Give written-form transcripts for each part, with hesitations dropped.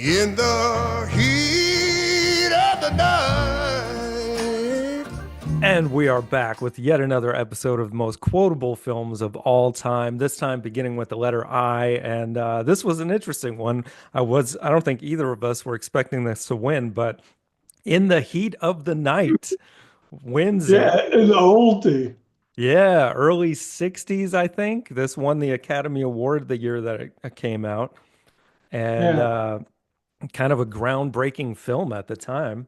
in the heat of the night. And we are back with yet another episode of the most quotable films of all time, this time beginning with the letter I. And this was an interesting one. I don't think either of us were expecting this to win, but In the Heat of the Night wins Yeah, it. an oldie. Yeah, early 60s, I think. This won the Academy Award the year that it came out. And Yeah, kind of a groundbreaking film at the time.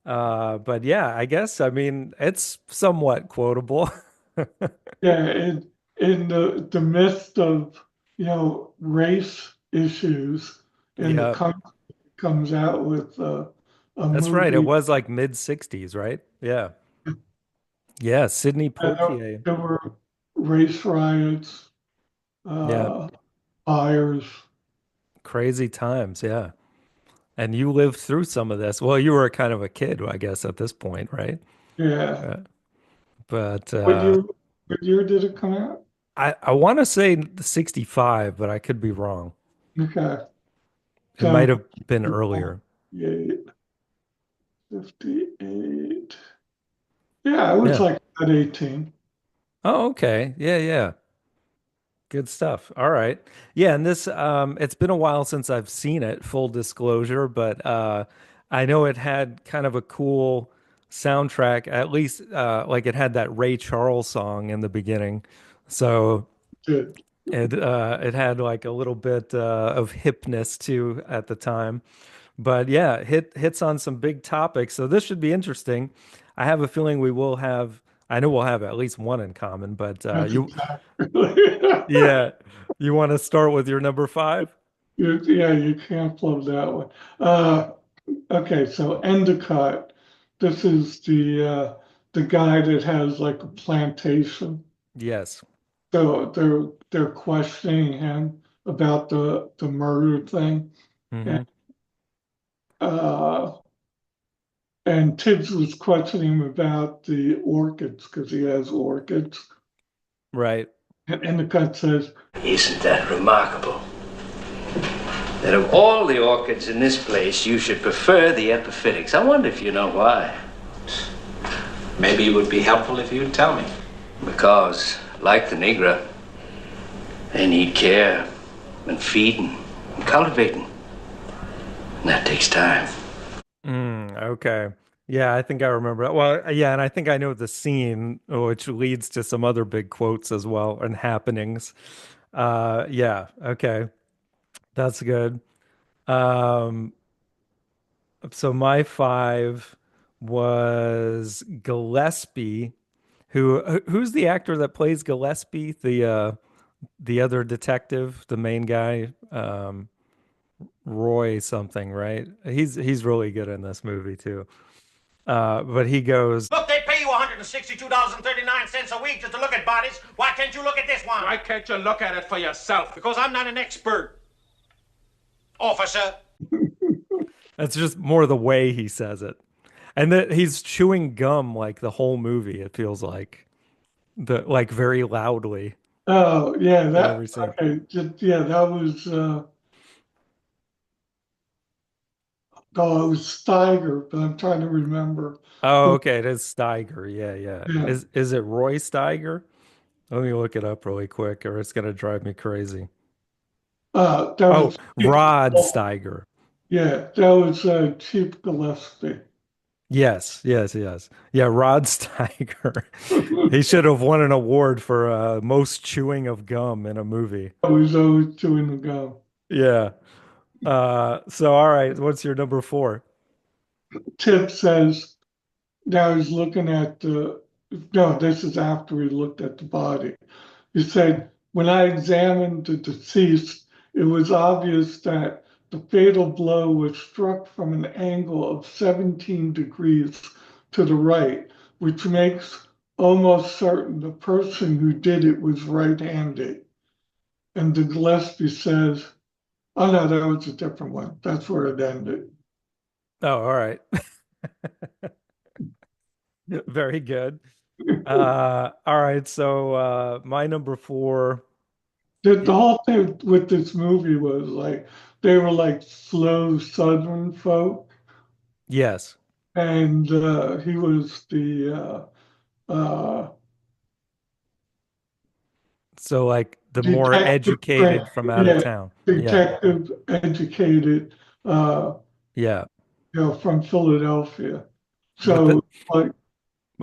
But yeah, I mean, it's somewhat quotable. yeah. In the midst of race issues, and the Yeah, country comes out with a that's right. It movie. was like mid 60s, right? Yeah. Yeah, Sidney Poitier. There were race riots, Yeah, uh, fires. crazy times. Yeah. And you lived through some of this. Well, you were kind of a kid, I guess, at this point, right? Yeah. Uh, but What year? What year did it come out? I want to say 65, but I could be wrong. Okay, It so might have been earlier. 58, 58. Yeah, it was Yeah. like at 18. Oh, okay. Yeah, yeah. Good stuff. All right. Yeah, and this it's been a while since I've seen it, full disclosure, but I know it had kind of a cool soundtrack, at least like it had that Ray Charles song in the beginning. So Good. it had like a little bit of hipness too at the time. But yeah, hits on some big topics. So this should be interesting. I have a feeling I know we'll have at least one in common, but That's you exactly. yeah. You want to start with your number five? Yeah, you can't plug that one. Uh, okay, so Endicott. This is the guy that has like a plantation. Yes. So they're questioning him about the murder thing, and Hmm. uh, and Tibbs was questioning him about the orchids because he has orchids. Right. And Endicott says, Isn't that remarkable? That of all the orchids in this place, you should prefer the epiphytics. I wonder if you know why. Maybe it would be helpful if you'd tell me. Because, like the Negra, they need care and feeding and cultivating. And that takes time. Okay. Yeah, I think I remember that. Well, yeah, and I think I know the scene, which leads to some other big quotes as well and happenings. Yeah, okay. That's good. Um, so my five was Gillespie, who's the actor that plays Gillespie, the other detective, the main guy, Roy something, right? He's really good in this movie too. But he goes, Look, they pay you $162.39 a week just to look at bodies. Why can't you look at this one? Why can't you look at it for yourself? Because I'm not an expert, officer. that's just more the way he says it. And that he's chewing gum like the whole movie, it feels like very loudly "Oh yeah, in that every scene. okay, yeah, that was oh, it was Steiger, but I'm trying to remember Oh, who. okay, it is Steiger. Yeah, yeah. Yeah, Is it Roy Steiger? Let me look it up really quick, or it's gonna drive me crazy. that Oh, was Rod Steiger. yeah, that was Chief Gillespie. Yes, yes, yes. Yeah, Rod Steiger. He should have won an award for most chewing of gum in a movie. I was always chewing the gum. Yeah. So all right, what's your number four? Tip says now he's looking at the no, this is after he looked at the body. He said, when I examined the deceased, it was obvious that the fatal blow was struck from an angle of 17 degrees to the right, which makes almost certain the person who did it was right-handed. And the Gillespie says, oh no, that was a different one. That's where it ended. Oh, all right. Very good. All right, so my number four The whole thing with this movie was like they were like slow Southern folk, Yes. and he was the So like the more detective, educated from out of yeah, town. Yeah. detective educated, uh, Yeah. from Philadelphia. But the, So like,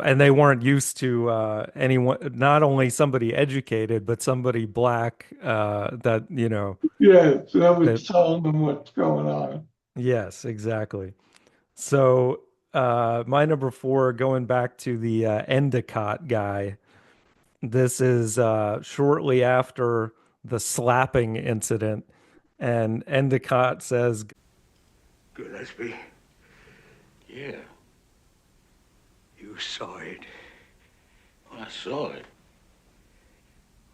and they weren't used to anyone, not only somebody educated, but somebody black that, yeah, so that that, was telling them what's going on. yes, exactly. So my number four, going back to the Endicott guy, this is shortly after the slapping incident. And Endicott says, Gillespie, Yeah, you saw it. I saw it.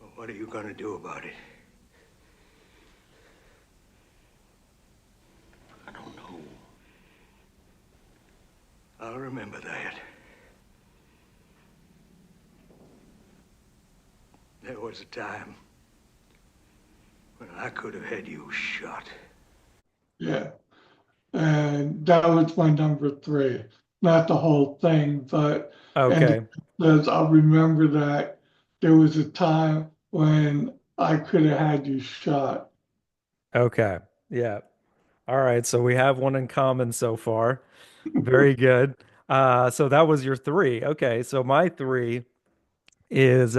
Well, what are you gonna do about it? I don't know. I'll remember that. There was a time when I could have had you shot. Yeah, and that was my number three. Not the whole thing, but and okay, says I'll remember that there was a time when I could have had you shot. okay, yeah. All right, so we have one in common so far. Very good. So that was your three. Okay, so my three is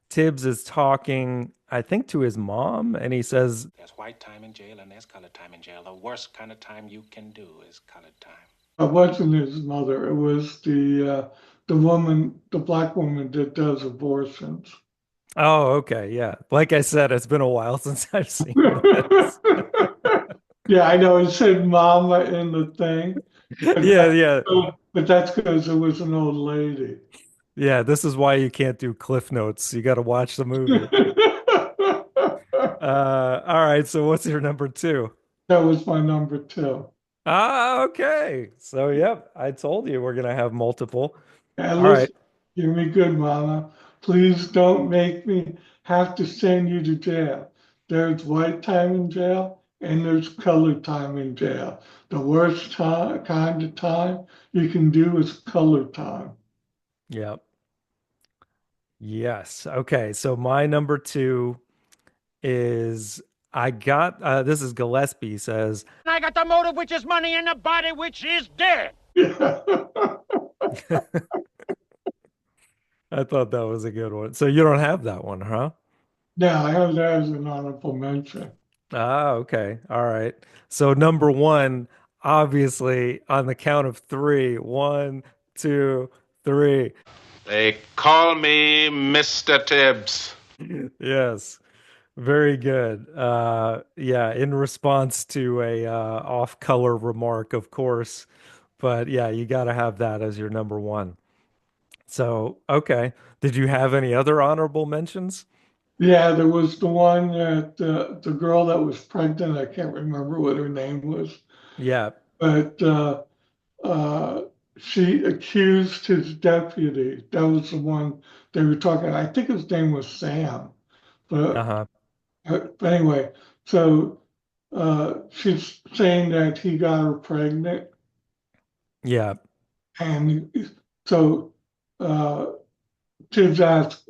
Tibbs is talking, I think, to his mom, and he says, There's white time in jail and there's colored time in jail. The worst kind of time you can do is colored time. It wasn't his mother. It was the woman, the black woman that does abortions. "Oh, okay, yeah." Like I said, it's been a while since I've seen this. Yeah, I know. It said "mama" in the thing, but Yeah, yeah, that's because it was an old lady. yeah. This is why you can't do Cliff Notes. You got to watch the movie. All right. So what's your number two? That was my number two. Ah, okay. So, yep, I told you we're gonna have multiple. And All right. listen, hear me good, Mama. Please don't make me have to send you to jail. There's white time in jail and there's colored time in jail. The worst time, kind of time you can do is colored time. Yep. Yes. Okay. So my number two is I got this is Gillespie says, I got the motive, which is money, and the body, which is dead. I thought that was a good one. So you don't have that one, huh? Now, I have that as an honorable mention. Ah, okay. All right. So number one, obviously on the count of three. One, two, three. They call me Mr. Tibbs. Yes. Very good. Yeah, in response to a off-color remark, of course. But yeah, you got to have that as your number one. So, okay. Did you have any other honorable mentions? Yeah, there was the one that the girl that was pregnant, I can't remember what her name was, Yeah. but uh, she accused his deputy. That was the one they were talking. I think his name was Sam. But, Uh-huh. but anyway, so she's saying that he got her pregnant, Yeah. and so Tibbs asked,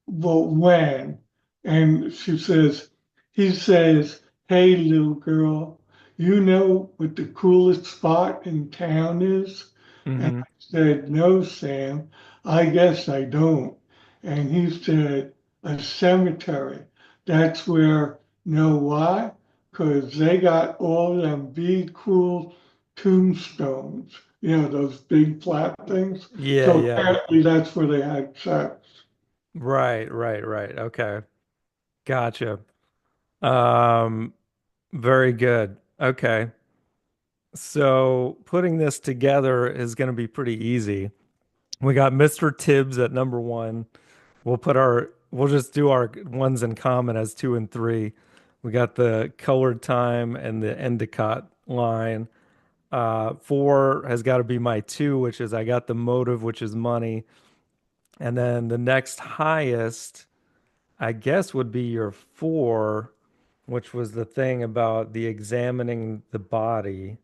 "Well, when?" And she says, "He says, hey, little girl, you know what the coolest spot in town is?" And Hmm. I said, "No, Sam, I guess I don't." And he said, "A cemetery. That's where, know why? Because they got all them big, cool tombstones, those big flat things. Yeah, So yeah. apparently that's where they had sex." Right, right, right. Okay. Gotcha. Um, very good. Okay. So putting this together is going to be pretty easy. We got Mr. Tibbs at number one. We'll just do our ones in common as two and three. We got the colored time and the Endicott line. Four has got to be my two, which is I got the motive, which is money. And then the next highest I guess would be your four, which was the thing about the examining the body.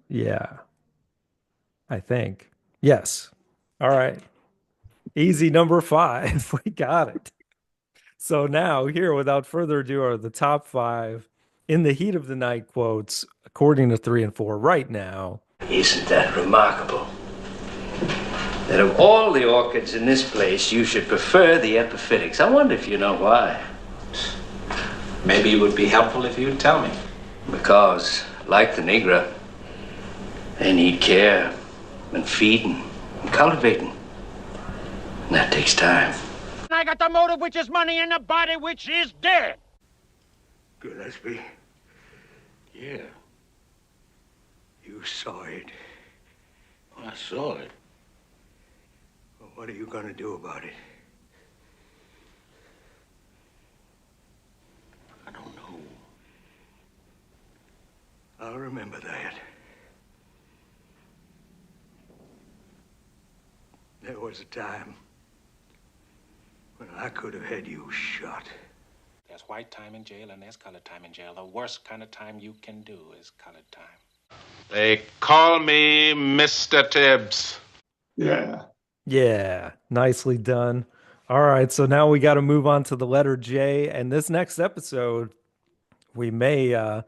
Yeah, I think. Yes. All right. Easy number five. We got it. So now, here, without further ado, are the top five in the heat of the night quotes, according to three and four, right now. Isn't that remarkable? That of all the orchids in this place, you should prefer the epiphytics. I wonder if you know why. Maybe it would be helpful if you'd tell me. Because, like the Negra, they need care and feeding and cultivating. And that takes time. I got the motive, which is money, and the body, which is dead. Gillespie. Yeah, You saw it. I saw it. Well, what are you gonna do about it? I don't know. I'll remember that. There was a time when I could have had you shot. There's white time in jail and there's colored time in jail. The worst kind of time you can do is colored time. They call me Mr. Tibbs. Yeah. Yeah, nicely done. All right, so now we got to move on to the letter J. And this next episode, we may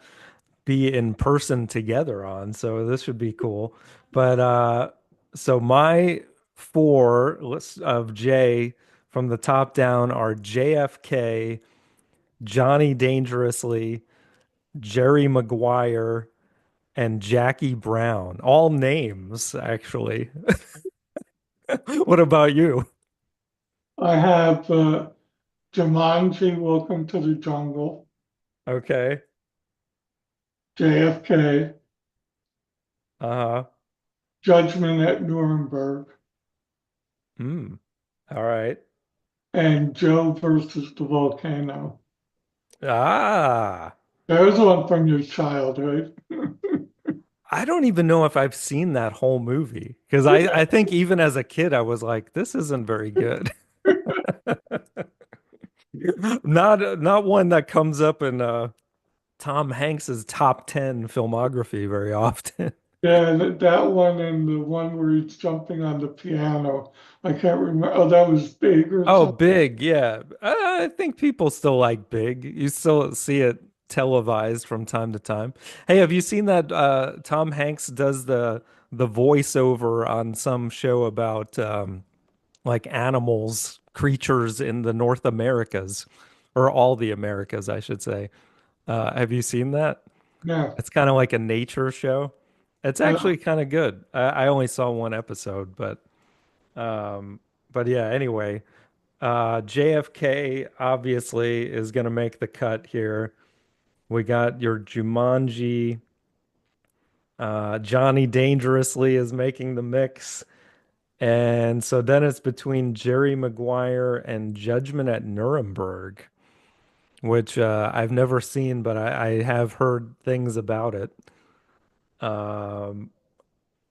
be in person together on, so this should be cool. But so my four lists of J from the top down are JFK, Johnny Dangerously, Jerry Maguire, and Jackie Brown. All names, actually. What about you? I have Jumanji, Welcome to the Jungle, Okay. JFK, Uh-huh. Judgment at Nuremberg, Hmm. All right. and Joe versus the Volcano. Ah. There's one from your childhood. I don't even know if I've seen that whole movie because I think even as a kid I was like, this isn't very good. Not one that comes up in Tom Hanks's top 10 filmography very often. Yeah, that one and the one where he's jumping on the piano. I can't remember. Oh, that was Big or Oh, something. Big, yeah. I think people still like Big. You still see it televised from time to time. Hey, have you seen that Tom Hanks does the voiceover on some show about like animals, creatures in the North Americas, or all the Americas, I should say. Have you seen that? Yeah. It's kind of like a nature show. It's Uh, actually kind of good. I only saw one episode, but yeah, anyway, JFK obviously is going to make the cut here. We got your Jumanji. Johnny Dangerously is making the mix. And so then it's between Jerry Maguire and Judgment at Nuremberg, which I've never seen, but I have heard things about it. Um,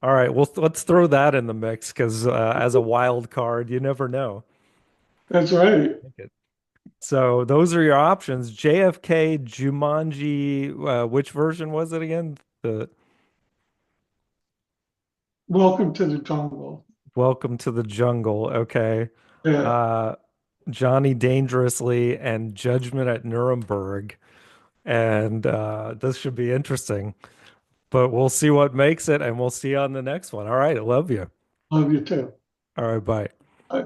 all right, well, let's throw that in the mix because as a wild card, you never know. that's right. So those are your options. JFK, Jumanji, which version was it again? The Welcome to the Jungle. Welcome to the Jungle. Okay. Yeah. Uh, Johnny Dangerously and Judgment at Nuremberg. And this should be interesting. But we'll see what makes it, and we'll see you on the next one. All right. I love you. Love you too. All right. Bye. Bye.